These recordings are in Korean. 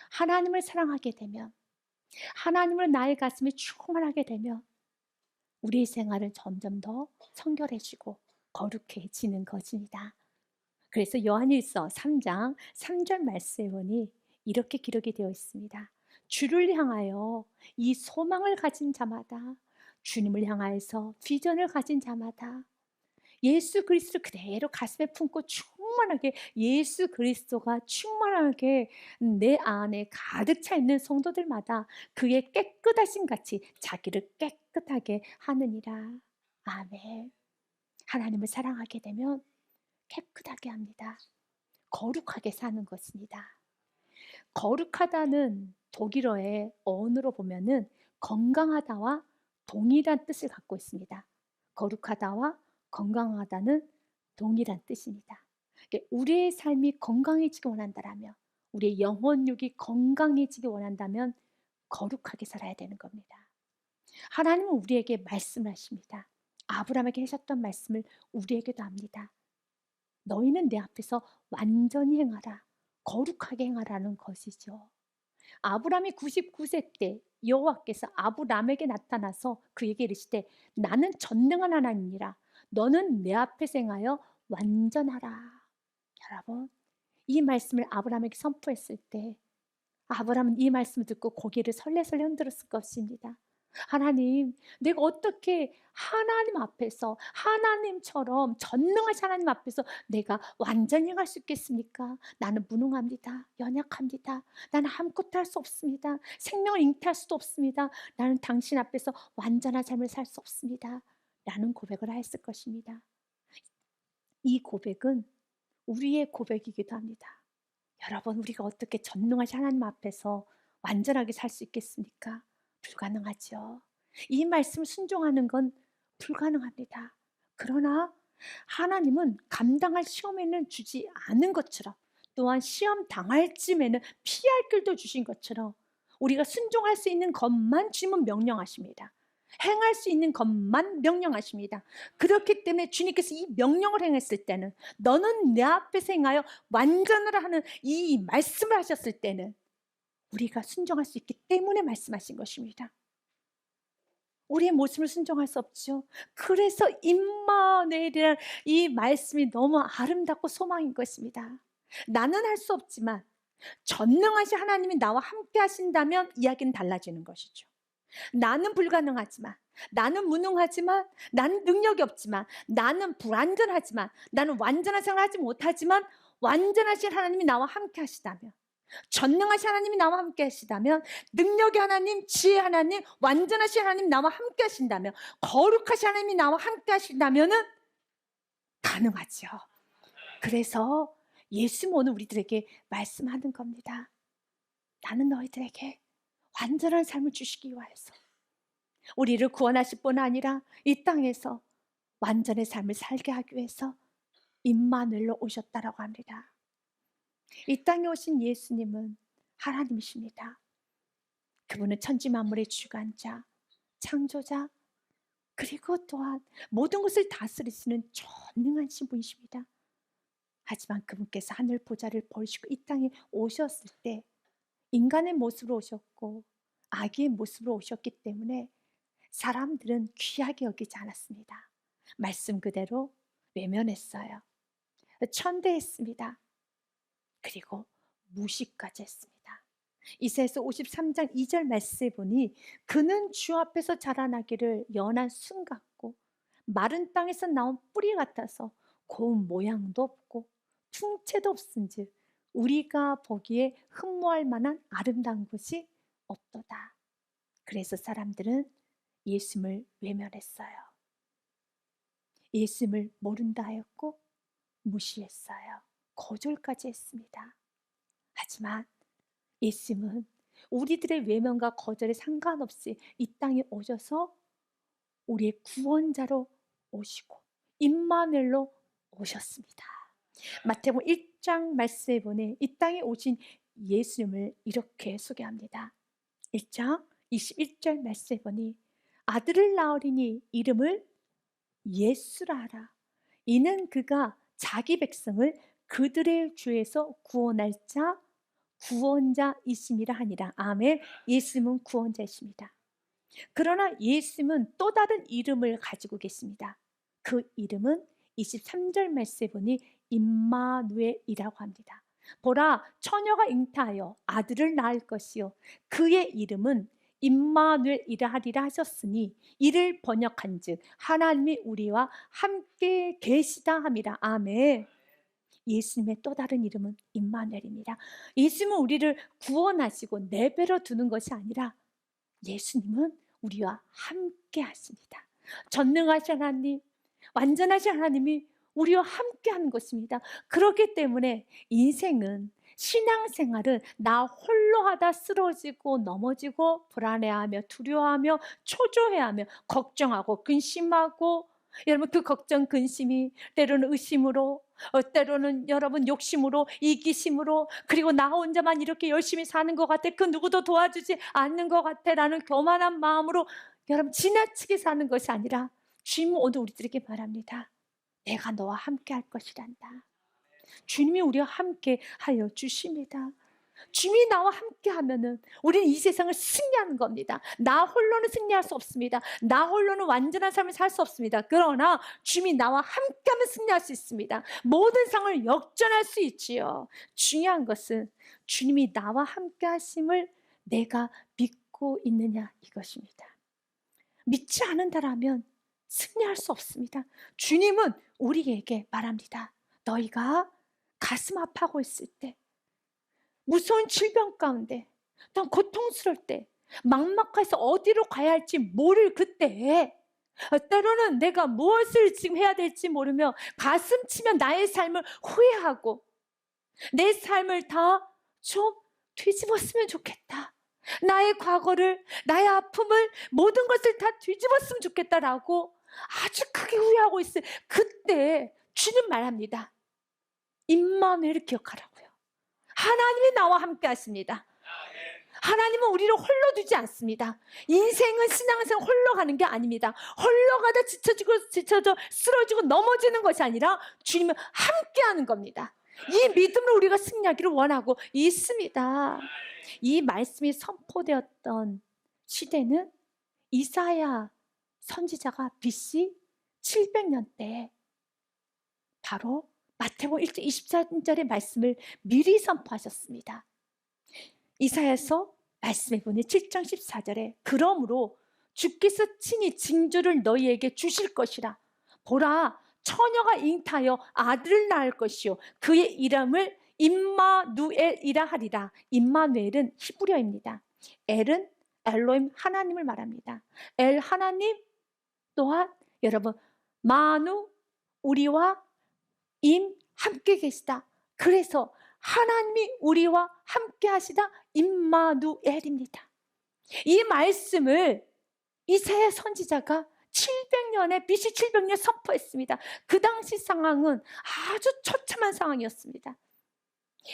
하나님을 사랑하게 되면, 하나님을 나의 가슴에 충만하게 되면 우리의 생활은 점점 더 성결해지고 거룩해지는 것입니다. 그래서 요한일서 3장 3절 말씀에 보니 이렇게 기록이 되어 있습니다. 주를 향하여 이 소망을 가진 자마다, 주님을 향하여서 비전을 가진 자마다 예수 그리스도를 그대로 가슴에 품고 충만하게, 예수 그리스도가 충만하게 내 안에 가득 차 있는 성도들마다 그의 깨끗하신 같이 자기를 깨끗하게 하느니라. 아멘. 하나님을 사랑하게 되면 깨끗하게 합니다. 거룩하게 사는 것입니다. 거룩하다는 독일어의 어원으로 보면은 건강하다와 동일한 뜻을 갖고 있습니다. 거룩하다와 건강하다는 동일한 뜻입니다. 우리의 삶이 건강해지기 원한다면, 우리의 영혼육이 건강해지기 원한다면 거룩하게 살아야 되는 겁니다. 하나님은 우리에게 말씀하십니다. 아브라함에게 하셨던 말씀을 우리에게도 합니다. 너희는 내 앞에서 완전히 행하라, 거룩하게 행하라는 것이죠. 아브라함이 99세 때 여호와께서 아브라함에게 나타나서 그에게 이르시되 나는 전능한 하나님이라, 너는 내 앞에서 행하여 완전하라. 여러분, 이 말씀을 아브라함에게 선포했을 때 아브라함은 이 말씀을 듣고 고개를 설레설레 흔들었을 것입니다. 하나님, 내가 어떻게 하나님 앞에서, 하나님처럼 전능하신 하나님 앞에서 내가 완전히 행할 수 있겠습니까? 나는 무능합니다. 연약합니다. 나는 아무것도 할 수 없습니다. 생명을 잉태할 수도 없습니다. 나는 당신 앞에서 완전한 삶을 살 수 없습니다. 라는 고백을 하였을 것입니다. 이 고백은 우리의 고백이기도 합니다. 여러분, 우리가 어떻게 전능하신 하나님 앞에서 완전하게 살 수 있겠습니까? 불가능하죠. 이 말씀을 순종하는 건 불가능합니다. 그러나 하나님은 감당할 시험에는 주지 않은 것처럼, 또한 시험 당할 쯤에는 피할 길도 주신 것처럼 우리가 순종할 수 있는 것만 주님은 명령하십니다. 행할 수 있는 것만 명령하십니다. 그렇기 때문에 주님께서 이 명령을 행했을 때는, 너는 내 앞에서 행하여 완전을 하는 이 말씀을 하셨을 때는 우리가 순종할 수 있기 때문에 말씀하신 것입니다. 우리의 모습을 순종할 수 없죠. 그래서 임마누엘이라는 이 말씀이 너무 아름답고 소망인 것입니다. 나는 할 수 없지만 전능하신 하나님이 나와 함께 하신다면 이야기는 달라지는 것이죠. 나는 불가능하지만, 나는 무능하지만, 나는 능력이 없지만, 나는 불완전하지만, 나는 완전한 생활을 하지 못하지만 완전하신 하나님이 나와 함께 하시다면, 전능하신 하나님이 나와 함께 하시다면, 능력의 하나님, 지혜 하나님, 완전하신 하나님 나와 함께 하신다면, 거룩하신 하나님이 나와 함께 하신다면 가능하죠. 그래서 예수는 오늘 우리들에게 말씀하는 겁니다. 나는 너희들에게 완전한 삶을 주시기 위해서, 우리를 구원하실 뿐 아니라 이 땅에서 완전의 삶을 살게 하기 위해서 임마누엘로 오셨다라고 합니다. 이 땅에 오신 예수님은 하나님이십니다. 그분은 천지 만물의 주관자, 창조자, 그리고 또한 모든 것을 다스리시는 전능하신 분이십니다. 하지만 그분께서 하늘 보좌를 버리시고 이 땅에 오셨을 때 인간의 모습으로 오셨고 아기의 모습으로 오셨기 때문에 사람들은 귀하게 여기지 않았습니다. 말씀 그대로 외면했어요. 천대했습니다. 그리고 무시까지 했습니다. 이사야서 53장 2절 말씀에 보니 그는 주 앞에서 자라나기를 연한 순 같고 마른 땅에서 나온 뿌리 같아서 고운 모양도 없고 풍채도 없은즉 우리가 보기에 흠모할 만한 아름다운 것이 없도다. 그래서 사람들은 예수님을 외면했어요. 예수님을 모른다 하였고 무시했어요. 거절까지 했습니다. 하지만 예수님은 우리들의 외면과 거절에 상관없이 이 땅에 오셔서 우리의 구원자로 오시고 임마누엘로 오셨습니다. 마태복음 1장 말씀에 보니 이 땅에 오신 예수님을 이렇게 소개합니다. 1장 21절 말씀에 보니 아들을 낳으리니 이름을 예수라 하라. 이는 그가 자기 백성을 그들의 죄에서 구원할 자 구원자이심이라 하니라. 아멘. 예수님은 구원자이십니다. 그러나 예수님은 또 다른 이름을 가지고 계십니다. 그 이름은 23절 말씀에 보니 임마누엘이라고 합니다. 보라, 처녀가 잉태하여 아들을 낳을 것이요 그의 이름은 임마누엘이라 하리라 하셨으니 이를 번역한즉 하나님이 우리와 함께 계시다 함이라. 아멘. 예수님의 또 다른 이름은 임마누엘입니다. 예수님은 우리를 구원하시고 내버려 두는 것이 아니라 예수님은 우리와 함께 하십니다. 전능하신 하나님, 완전하신 하나님이 우리와 함께 하는 것입니다. 그렇기 때문에 인생은, 신앙생활은 나 홀로 하다 쓰러지고 넘어지고 불안해하며 두려워하며 초조해하며 걱정하고 근심하고, 여러분 그 걱정 근심이 때로는 의심으로, 때로는 여러분 욕심으로, 이기심으로, 그리고 나 혼자만 이렇게 열심히 사는 것 같아, 그 누구도 도와주지 않는 것 같아 라는 교만한 마음으로 여러분 지나치게 사는 것이 아니라 주님은 오늘 우리들에게 말합니다. 내가 너와 함께 할 것이란다. 주님이 우리와 함께 하여 주십니다. 주님이 나와 함께 하면은 우리는 이 세상을 승리하는 겁니다. 나 홀로는 승리할 수 없습니다. 나 홀로는 완전한 삶을 살 수 없습니다. 그러나 주님이 나와 함께 하면 승리할 수 있습니다. 모든 상을 역전할 수 있지요. 중요한 것은 주님이 나와 함께 하심을 내가 믿고 있느냐 이것입니다. 믿지 않는다라면 승리할 수 없습니다. 주님은 우리에게 말합니다. 너희가 가슴 아파하고 있을 때, 무서운 질병 가운데, 난 고통스러울 때, 막막해서 어디로 가야 할지 모를 그때에, 때로는 내가 무엇을 지금 해야 될지 모르며 가슴 치며 나의 삶을 후회하고 내 삶을 다 좀 뒤집었으면 좋겠다, 나의 과거를, 나의 아픔을, 모든 것을 다 뒤집었으면 좋겠다라고 아주 크게 후회하고 있을 그때 주님 말합니다. 임마누엘을 기억하라고요. 하나님이 나와 함께 하십니다. 하나님은 우리를 홀로 두지 않습니다. 인생은, 신앙생활 홀로 가는 게 아닙니다. 홀로 가다 지쳐져 쓰러지고 넘어지는 것이 아니라 주님은 함께 하는 겁니다. 이 믿음으로 우리가 승리하기를 원하고 있습니다. 이 말씀이 선포되었던 시대는 이사야 선지자가 BC 700년대에 바로 마태복음 1장 24절의 말씀을 미리 선포하셨습니다. 이사야서 말씀해 보니 7장 14절에 그러므로 주께서 친히 징조를 너희에게 주실 것이라. 보라, 처녀가 잉태하여 아들을 낳을 것이요 그의 이름을 임마누엘이라 하리라. 임마누엘은 히브리어입니다. 엘은 엘로임 하나님을 말합니다. 엘 하나님 또한 여러분 마누 우리와 임 함께 계시다. 그래서 하나님이 우리와 함께 하시다 임마누엘입니다. 이 말씀을 이사야 선지자가 700년에 BC 700년 선포했습니다. 그 당시 상황은 아주 처참한 상황이었습니다.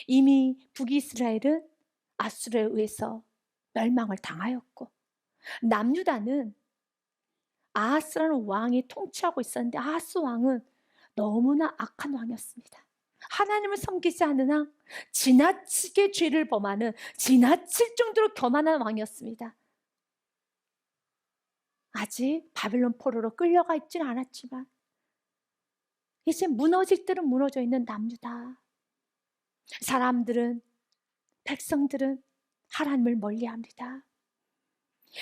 이미 북이스라엘은 아수르에 의해서 멸망을 당하였고 남유다는 아하스라는 왕이 통치하고 있었는데 아하스 왕은 너무나 악한 왕이었습니다. 하나님을 섬기지 않는 왕, 지나치게 죄를 범하는, 지나칠 정도로 교만한 왕이었습니다. 아직 바벨론 포로로 끌려가 있지는 않았지만 이제 무너질 대로 무너져 있는 남유다. 사람들은, 백성들은 하나님을 멀리합니다.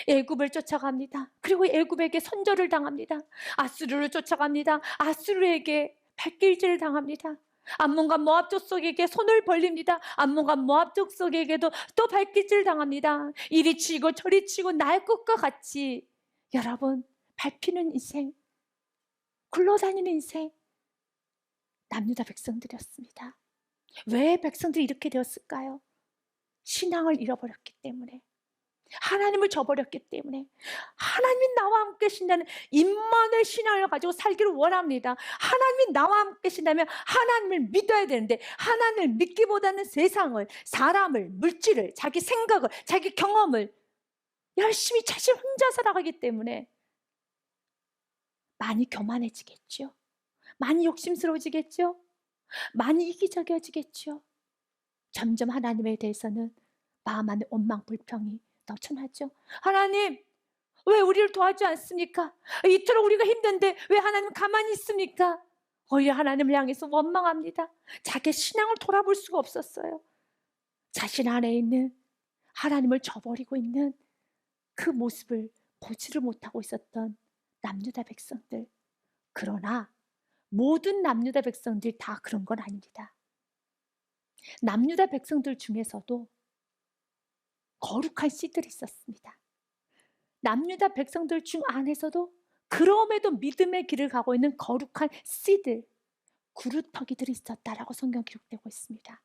애굽을 쫓아갑니다. 그리고 애굽에게 선절을 당합니다. 아수르를 쫓아갑니다. 아수르에게 발길질을 당합니다. 암몬과 모압 족속에게 손을 벌립니다. 암몬과 모압 족속에게도 또 발길질을 당합니다. 이리 치고 저리 치고 날 것과 같이 여러분 밟히는 인생, 굴러다니는 인생, 남유다 백성들이었습니다. 왜 백성들이 이렇게 되었을까요? 신앙을 잃어버렸기 때문에, 하나님을 저버렸기 때문에. 하나님이 나와 함께 계신다는 임마누엘 신앙을 가지고 살기를 원합니다. 하나님이 나와 함께 계신다면 하나님을 믿어야 되는데 하나님을 믿기보다는 세상을, 사람을, 물질을, 자기 생각을, 자기 경험을 열심히 자신 혼자 살아가기 때문에 많이 교만해지겠죠. 많이 욕심스러워지겠죠. 많이 이기적이어지겠죠. 점점 하나님에 대해서는 마음 안에 원망, 불평이 넘쳐나죠. 하나님, 왜 우리를 도와주지 않습니까? 이토록 우리가 힘든데 왜 하나님 가만히 있습니까? 오히려 하나님을 향해서 원망합니다. 자기 신앙을 돌아볼 수가 없었어요. 자신 안에 있는 하나님을 저버리고 있는 그 모습을 보지를 못하고 있었던 남유다 백성들. 그러나 모든 남유다 백성들이 다 그런 건 아닙니다. 남유다 백성들 중에서도 거룩한 씨들이 있었습니다. 남유다 백성들 중 안에서도 그럼에도 믿음의 길을 가고 있는 거룩한 씨들, 구루터기들이 있었다라고 성경 기록되고 있습니다.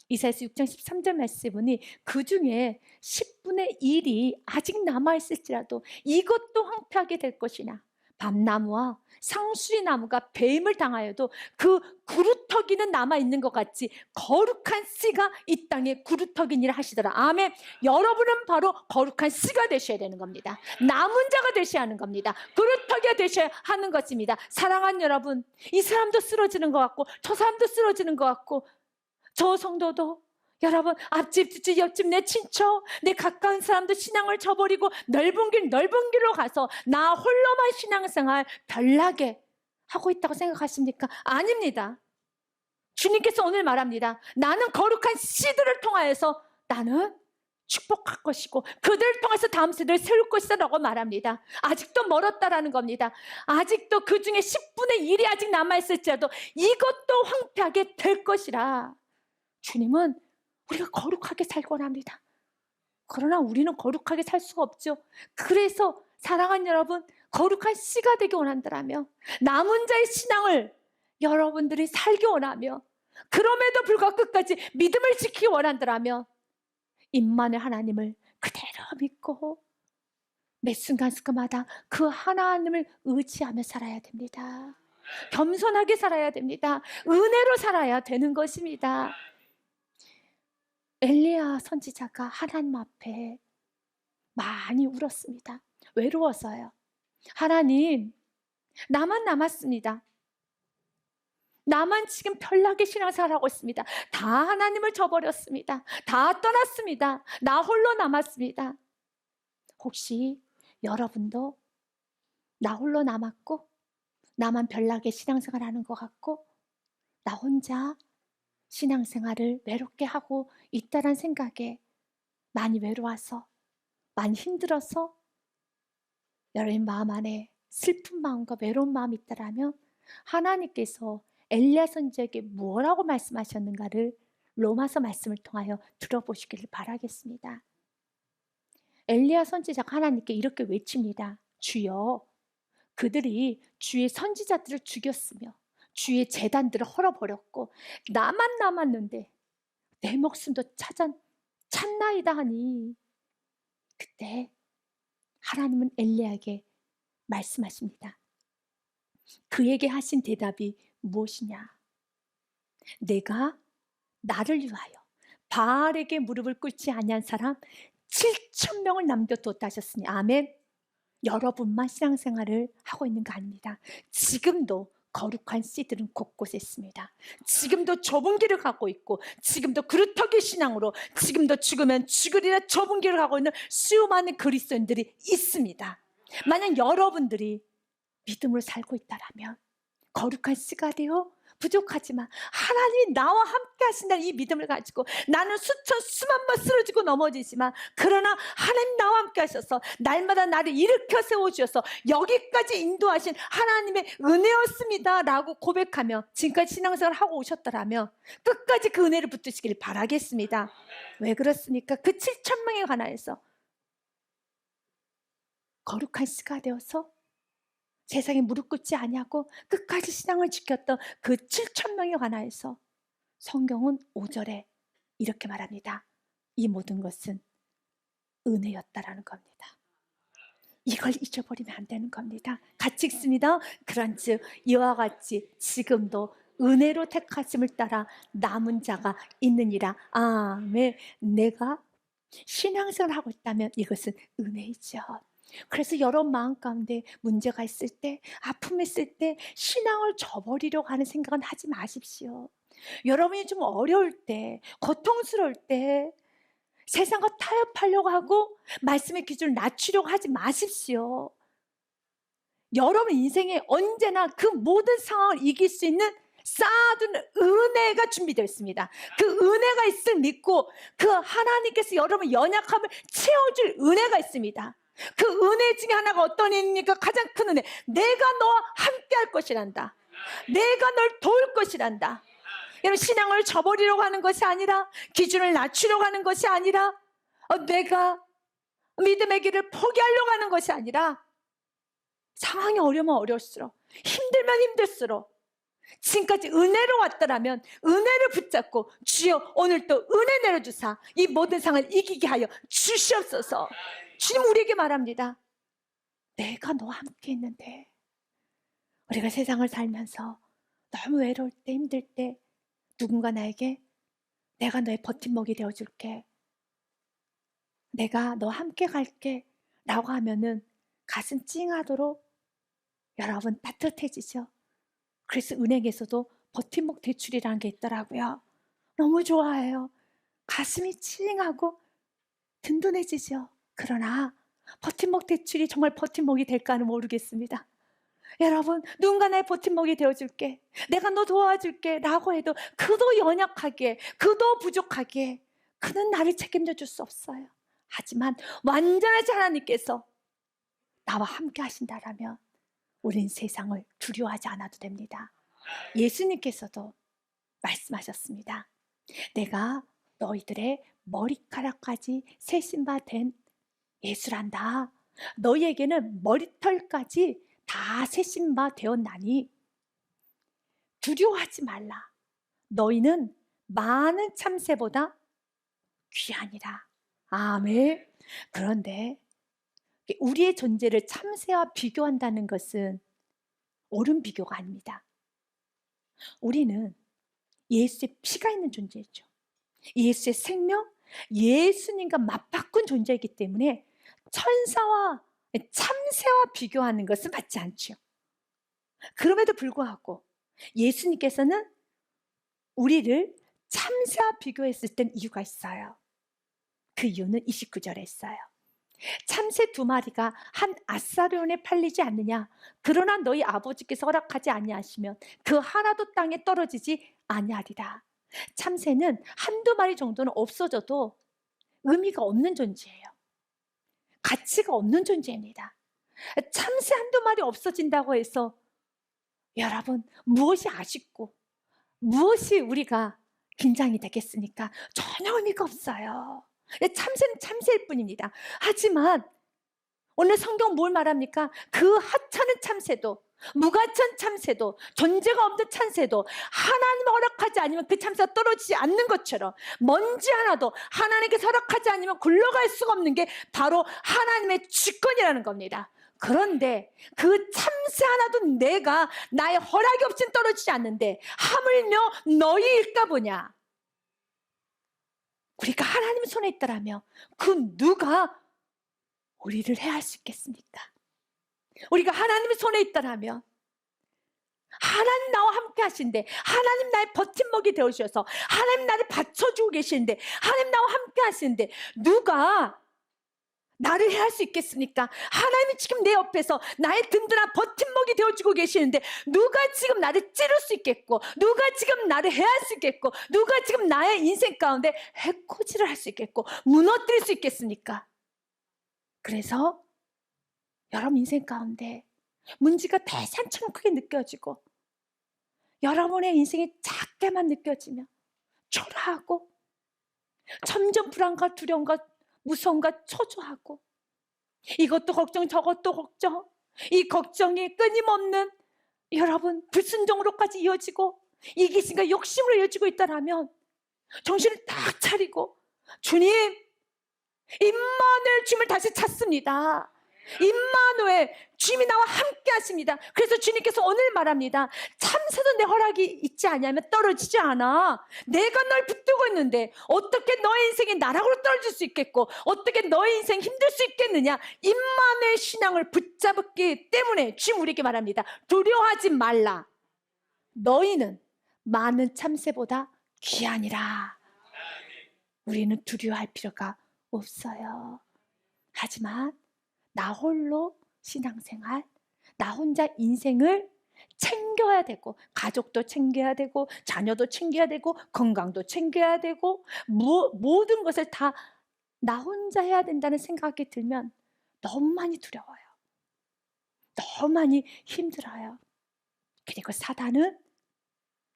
이사야서 6장 13절 말씀에 보니 그 중에 10분의 1이 아직 남아있을지라도 이것도 황폐하게 될 것이나 밤나무와 상수리 나무가 뱀을 당하여도 그 구루터기는 남아있는 것 같이 거룩한 씨가 이 땅에 구루터기니라 하시더라. 아멘. 여러분은 바로 거룩한 씨가 되셔야 되는 겁니다. 남은 자가 되셔야 하는 겁니다. 구루터기가 되셔야 하는 것입니다. 사랑하는 여러분, 이 사람도 쓰러지는 것 같고 저 사람도 쓰러지는 것 같고 저 성도도, 여러분, 앞집, 뒷집, 옆집, 내 친척, 내 가까운 사람도 신앙을 저버리고 넓은 길로 가서 나 홀로만 신앙생활 별나게 하고 있다고 생각하십니까? 아닙니다. 주님께서 오늘 말합니다. 나는 거룩한 씨들을 통하여서 나는 축복할 것이고 그들을 통해서 다음 세대를 세울 것이다 라고 말합니다. 아직도 멀었다라는 겁니다. 아직도 그 중에 10분의 1이 아직 남아있을지라도 이것도 황폐하게 될 것이라. 주님은 우리가 거룩하게 살기 원합니다. 그러나 우리는 거룩하게 살 수가 없죠. 그래서 사랑하는 여러분, 거룩한 씨가 되기 원한다면 남은 자의 신앙을 여러분들이 살기 원하며 그럼에도 불구하고 끝까지 믿음을 지키기 원한다면 임마누엘 하나님을 그대로 믿고 매 순간순간마다 그 하나님을 의지하며 살아야 됩니다. 겸손하게 살아야 됩니다. 은혜로 살아야 되는 것입니다. 엘리야 선지자가 하나님 앞에 많이 울었습니다. 외로워서요. 하나님, 나만 남았습니다. 나만 지금 별나게 신앙생활하고 있습니다. 다 하나님을 저버렸습니다. 다 떠났습니다. 나 홀로 남았습니다. 혹시 여러분도 나 홀로 남았고 나만 별나게 신앙생활하는 것 같고 나 혼자 신앙생활을 외롭게 하고 있다는 생각에 많이 외로워서 많이 힘들어서 여러분 마음 안에 슬픈 마음과 외로운 마음이 있다라면 하나님께서 엘리야 선지자에게 뭐라고 말씀하셨는가를 로마서 말씀을 통하여 들어보시기를 바라겠습니다. 엘리야 선지자가 하나님께 이렇게 외칩니다. 주여, 그들이 주의 선지자들을 죽였으며 주의 제단들을 헐어버렸고 나만 남았는데 내 목숨도 찾나이다 하니 그때 하나님은 엘리야에게 말씀하십니다. 그에게 하신 대답이 무엇이냐? 내가 나를 위하여 바알에게 무릎을 꿇지 아니한 사람 7,000명을 남겨두었다 하셨으니 아멘. 여러분만 신앙생활을 하고 있는 거 아닙니다. 지금도 거룩한 씨들은 곳곳에 있습니다. 지금도 좁은 길을 가고 있고 지금도 그루터기 신앙으로 지금도 죽으면 죽으리라 좁은 길을 가고 있는 수많은 그리스도인들이 있습니다. 만약 여러분들이 믿음으로 살고 있다라면 거룩한 씨가 되어 부족하지만 하나님이 나와 함께 하신다는 이 믿음을 가지고 나는 수만 번 쓰러지고 넘어지지만 그러나 하나님 나와 함께 하셔서 날마다 나를 일으켜 세워주셔서 여기까지 인도하신 하나님의 은혜였습니다 라고 고백하며 지금까지 신앙생활을 하고 오셨더라면 끝까지 그 은혜를 붙드시길 바라겠습니다. 왜 그렇습니까? 그 7,000명에 관하여서 거룩한 씨가 되어서 세상에 무릎 꿇지 아니하고 끝까지 신앙을 지켰던 그 7,000명에 관하여서 성경은 5절에 이렇게 말합니다. 이 모든 것은 은혜였다라는 겁니다. 이걸 잊어버리면 안 되는 겁니다. 같이 읽습니다. 그런즉 이와 같이 지금도 은혜로 택하심을 따라 남은 자가 있느니라. 아멘. 내가 신앙생활을 하고 있다면 이것은 은혜이죠. 그래서 여러분 마음 가운데 문제가 있을 때, 아픔이 있을 때 신앙을 저버리려고 하는 생각은 하지 마십시오. 여러분이 좀 어려울 때, 고통스러울 때 세상과 타협하려고 하고 말씀의 기준을 낮추려고 하지 마십시오. 여러분 인생에 언제나 그 모든 상황을 이길 수 있는 쌓아둔 은혜가 준비되어 있습니다. 그 은혜가 있을 믿고 그 하나님께서 여러분 연약함을 채워줄 은혜가 있습니다. 그 은혜 중에 하나가 어떤 은혜입니까? 가장 큰 은혜. 내가 너와 함께 할 것이란다. 내가 널 도울 것이란다. 여러분 신앙을 저버리려고 하는 것이 아니라, 기준을 낮추려고 하는 것이 아니라, 내가 믿음의 길을 포기하려고 하는 것이 아니라, 상황이 어려우면 어려울수록, 힘들면 힘들수록 지금까지 은혜로 왔더라면 은혜를 붙잡고, 주여 오늘도 은혜 내려주사 이 모든 상황을 이기게 하여 주시옵소서. 주님 우리에게 말합니다. 내가 너와 함께 있는데. 우리가 세상을 살면서 너무 외로울 때, 힘들 때 누군가 나에게 내가 너의 버팀목이 되어줄게, 내가 너와 함께 갈게 라고 하면은 가슴 찡하도록 여러분 따뜻해지죠. 그래서 은행에서도 버팀목 대출이라는 게 있더라고요. 너무 좋아해요. 가슴이 찡하고 든든해지죠. 그러나 버팀목 대출이 정말 버팀목이 될까는 모르겠습니다. 여러분 누군가 나의 버팀목이 되어줄게, 내가 너 도와줄게 라고 해도 그도 연약하게, 그도 부족하게 그는 나를 책임져 줄 수 없어요. 하지만 완전하신 하나님께서 나와 함께 하신다라면 우린 세상을 두려워하지 않아도 됩니다. 예수님께서도 말씀하셨습니다. 내가 너희들의 머리카락까지 세신 바 된 예수란다. 너희에게는 머리털까지 다 세신 바 되었나니 두려워하지 말라. 너희는 많은 참새보다 귀하니라. 아멘. 그런데 우리의 존재를 참새와 비교한다는 것은 옳은 비교가 아닙니다. 우리는 예수의 피가 있는 존재죠. 예수의 생명, 예수님과 맞바꾼 존재이기 때문에 천사와 참새와 비교하는 것은 맞지 않죠. 그럼에도 불구하고 예수님께서는 우리를 참새와 비교했을 땐 이유가 있어요. 그 이유는 29절에 있어요. 참새 2마리가 한 아사리온에 팔리지 않느냐? 그러나 너희 아버지께서 허락하지 아니하시면 그 하나도 땅에 떨어지지 아니하리라. 참새는 한두 마리 정도는 없어져도 의미가 없는 존재예요. 가치가 없는 존재입니다. 참새 한두 마리 없어진다고 해서 여러분 무엇이 아쉽고 무엇이 우리가 긴장이 되겠습니까? 전혀 의미가 없어요. 참새는 참새일 뿐입니다. 하지만 오늘 성경 뭘 말합니까? 그 하찮은 참새도, 무가천 참새도, 존재가 없는 참새도 하나님 허락하지 않으면 그 참새가 떨어지지 않는 것처럼 먼지 하나도 하나님께서 허락하지 않으면 굴러갈 수가 없는 게 바로 하나님의 주권이라는 겁니다. 그런데 그 참새 하나도 내가 나의 허락이 없이는 떨어지지 않는데 하물며 너희일까 보냐. 우리가 하나님 손에 있더라면 그 누가 우리를 해할 수 있겠습니까? 우리가 하나님의 손에 있더라면 하나님 나와 함께 하신데, 하나님 나의 버팀목이 되어주셔서 하나님 나를 받쳐주고 계시는데, 하나님 나와 함께 하시는데 누가 나를 해할 수 있겠습니까? 하나님이 지금 내 옆에서 나의 든든한 버팀목이 되어주고 계시는데 누가 지금 나를 찌를 수 있겠고, 누가 지금 나를 해할 수 있겠고, 누가 지금 나의 인생 가운데 해코지를 할 수 있겠고 무너뜨릴 수 있겠습니까? 그래서 여러분 인생 가운데 문제가 대산처럼 크게 느껴지고 여러분의 인생이 작게만 느껴지면 초라하고 점점 불안과 두려움과 무서움과 초조하고 이것도 걱정 저것도 걱정, 이 걱정이 끊임없는 여러분 불순종으로까지 이어지고 이기심과 욕심으로 이어지고 있다라면 정신을 딱 차리고 주님, 임마누엘 주님을 다시 찾습니다. 임마누엘 주님이 나와 함께 하십니다. 그래서 주님께서 오늘 말합니다. 참새도 내 허락이 있지 않냐면 떨어지지 않아. 내가 널 붙들고 있는데 어떻게 너의 인생이 나락으로 떨어질 수 있겠고 어떻게 너의 인생 힘들 수 있겠느냐. 임마누엘 신앙을 붙잡았기 때문에 주님 우리에게 말합니다. 두려워하지 말라. 너희는 많은 참새보다 귀하니라. 우리는 두려워할 필요가 없어요. 하지만 나 홀로 신앙생활, 나 혼자 인생을 챙겨야 되고, 가족도 챙겨야 되고, 자녀도 챙겨야 되고, 건강도 챙겨야 되고, 모든 것을 다 나 혼자 해야 된다는 생각이 들면 너무 많이 두려워요. 너무 많이 힘들어요. 그리고 사단은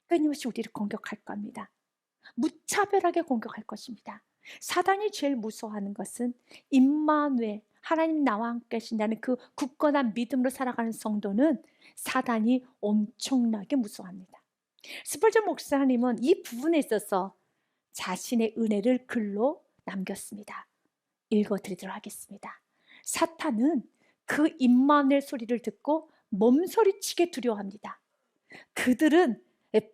끊임없이 우리를 공격할 겁니다. 무차별하게 공격할 것입니다. 사단이 제일 무서워하는 것은 임마누엘, 하나님 나와 함께 하신다는 그 굳건한 믿음으로 살아가는 성도는 사단이 엄청나게 무서워합니다. 스펄전 목사님은 이 부분에 있어서 자신의 은혜를 글로 남겼습니다. 읽어드리도록 하겠습니다. 사탄은 그 임마누엘 소리를 듣고 몸서리치게 두려워합니다. 그들은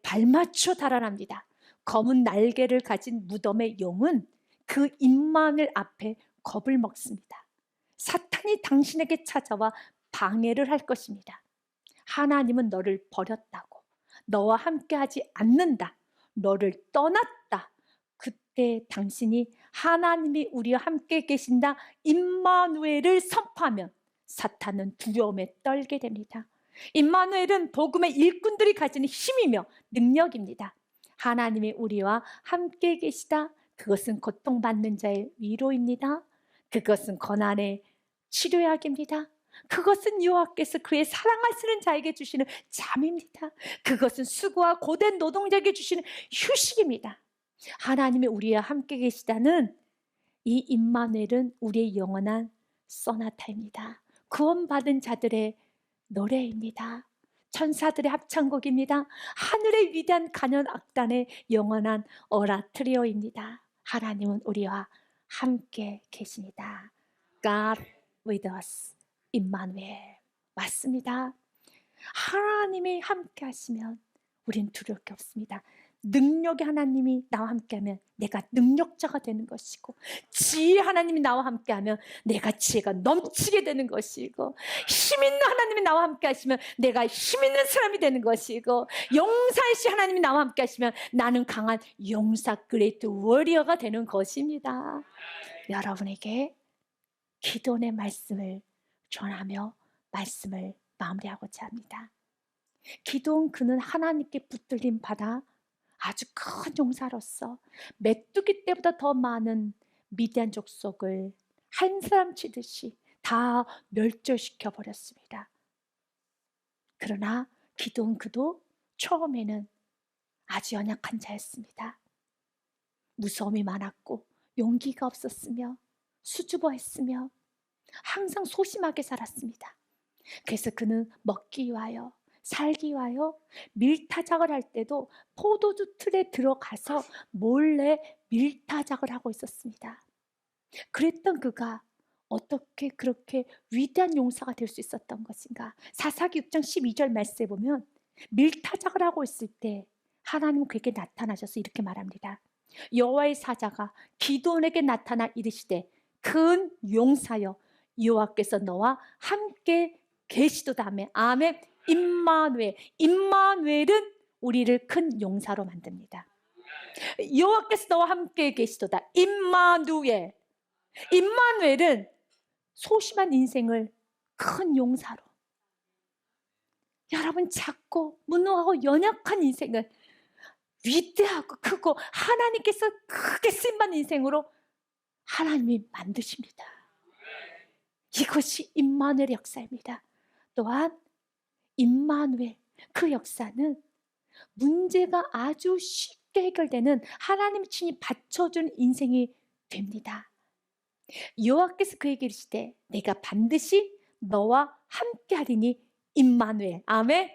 발맞춰 달아납니다. 검은 날개를 가진 무덤의 용은 그 임마누엘 앞에 겁을 먹습니다. 사탄이 당신에게 찾아와 방해를 할 것입니다. 하나님은 너를 버렸다고, 너와 함께하지 않는다, 너를 떠났다. 그때 당신이 하나님이 우리와 함께 계신다, 임마누엘을 선포하면 사탄은 두려움에 떨게 됩니다. 임마누엘은 복음의 일꾼들이 가지는 힘이며 능력입니다. 하나님이 우리와 함께 계시다. 그것은 고통받는 자의 위로입니다. 그것은 고난의 치료약입니다. 그것은 여호와께서 그의 사랑하시는 자에게 주시는 잠입니다. 그것은 수고와 고된 노동자에게 주시는 휴식입니다. 하나님이 우리와 함께 계시다는 이 임마누엘은 우리의 영원한 소나타입니다. 구원받은 자들의 노래입니다. 천사들의 합창곡입니다. 하늘의 위대한 간연 악단의 영원한 오라트리오입니다. 하나님은 우리와 함께 계십니다. God with us, 임마누엘. 맞습니다. 하나님이 함께 하시면 우린 두려울 게 없습니다. 능력의 하나님이 나와 함께하면 내가 능력자가 되는 것이고, 지혜 하나님이 나와 함께하면 내가 지혜가 넘치게 되는 것이고, 힘 있는 하나님이 나와 함께 하시면 내가 힘 있는 사람이 되는 것이고, 용사이신 하나님이 나와 함께 하시면 나는 강한 용사 그레이트 워리어가 되는 것입니다. 여러분에게 기도의 말씀을 전하며 말씀을 마무리하고자 합니다. 기도는 그는 하나님께 붙들림 받아 아주 큰 용사로서 메뚜기 때보다 더 많은 미디안 족속을 한 사람 치듯이 다 멸절시켜 버렸습니다. 그러나 기도는 그도 처음에는 아주 연약한 자였습니다. 무서움이 많았고 용기가 없었으며 수줍어했으며 항상 소심하게 살았습니다. 그래서 그는 먹기 위하여, 살기 위하여 밀타작을 할 때도 포도주 틀에 들어가서 몰래 밀타작을 하고 있었습니다. 그랬던 그가 어떻게 그렇게 위대한 용사가 될 수 있었던 것인가? 사사기 6장 12절 말씀에 보면 밀타작을 하고 있을 때 하나님은 그에게 나타나셔서 이렇게 말합니다. 여호와의 사자가 기드온에게 나타나 이르시되 큰 용사여 여호와께서 너와 함께 계시도다. 아멘. 임마누엘. 임마누엘은 우리를 큰 용사로 만듭니다. 여호와께서 너와 함께 계시도다. 임마누엘. 임마누엘은 소심한 인생을 큰 용사로, 여러분 작고 무능하고 연약한 인생을 위대하고 크고 하나님께서 크게 쓰임받는 인생으로 하나님이 만드십니다. 이것이 임마누엘의 역사입니다. 또한 임마누엘, 그 역사는 문제가 아주 쉽게 해결되는 하나님의 친히 받쳐준 인생이 됩니다. 여호와께서 그에게 이르시되 내가 반드시 너와 함께하리니 임마누엘. 아멘.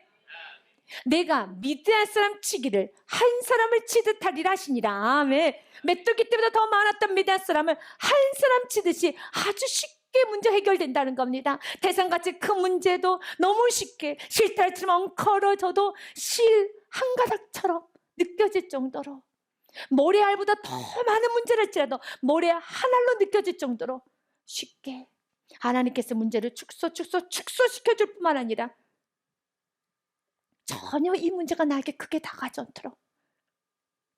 내가 미디안 사람 치기를 한 사람을 치듯 하리라 하시니라. 아멘. 메뚜기 때보다 더 많았던 미디안 사람을 한 사람 치듯이 아주 쉽게 문제 해결된다는 겁니다. 태산같이 큰 문제도 너무 쉽게 실타래처럼 엉컬어져도 실 한 가닥처럼 느껴질 정도로, 모래알보다 더 많은 문제를 할지라도 모래 한 알로 느껴질 정도로 쉽게 하나님께서 문제를 축소시켜줄 뿐만 아니라 전혀 이 문제가 나에게 크게 다가지 않도록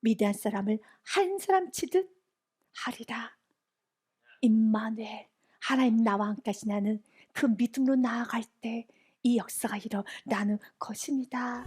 미디안 사람을 한 사람 치듯 하리라. 임마누엘, 하나님 나와 함께 하시나는 그 믿음으로 나아갈 때 이 역사가 일어나는 것입니다.